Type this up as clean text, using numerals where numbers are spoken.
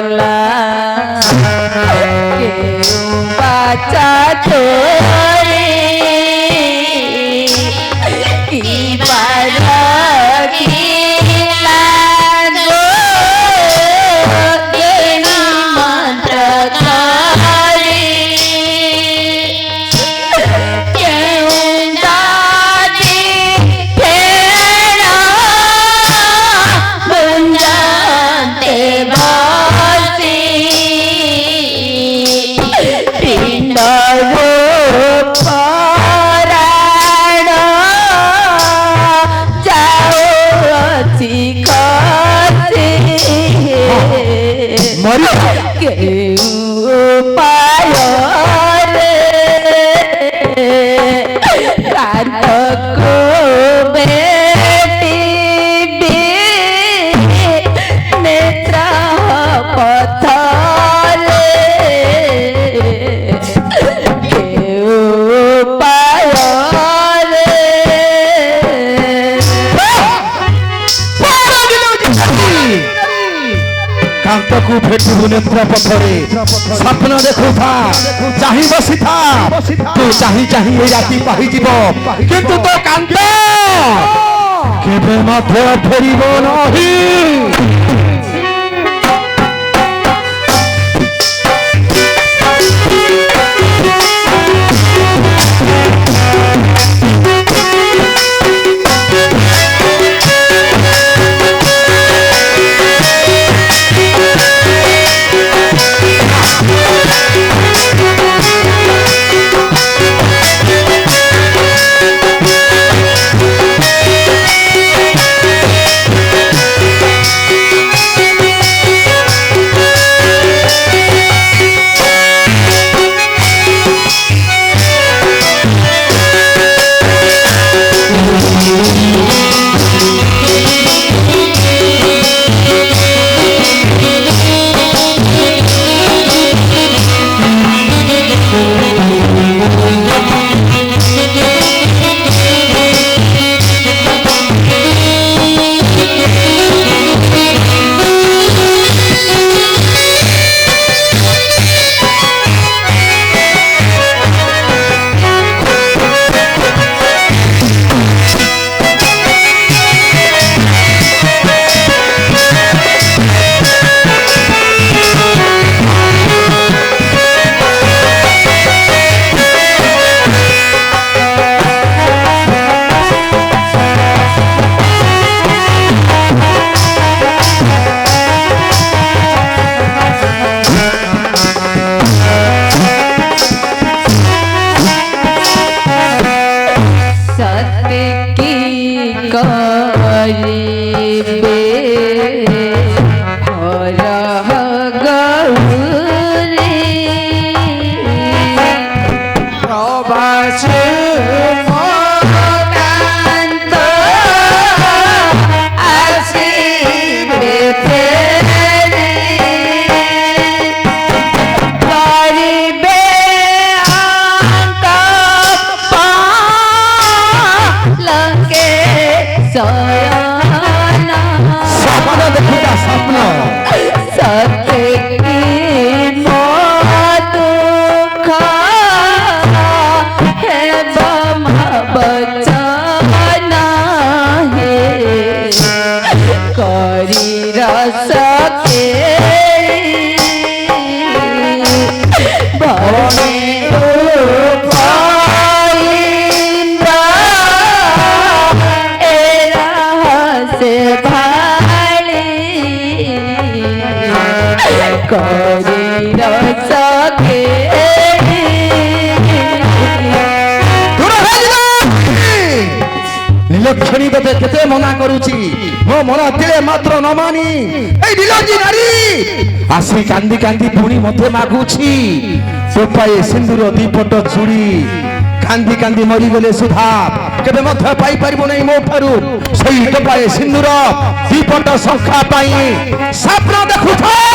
गला के बाचा छोड़ी कांतकू भेटू नेत्र पथरे स्वप्न देखु था चाहि बसी था तू चाहि चाहि ए राती पाहि जीवो किंतु तो कांत केबे मध्य फेरिबो नाही लक्षणी तते केते मना करूची मो मन तिले मात्र न मानी ए दिलजी नारी आसी कांदी कांदी पुणी मते मागुची सोपाए सिंदूर दीपट चूड़ी कांदी कांदी मरी गले सुधा केबे मध्य पाई परिबो नै मो ठारू सही टपाए सिंदूर दीपट संख्या पाई स्वप्न देखु था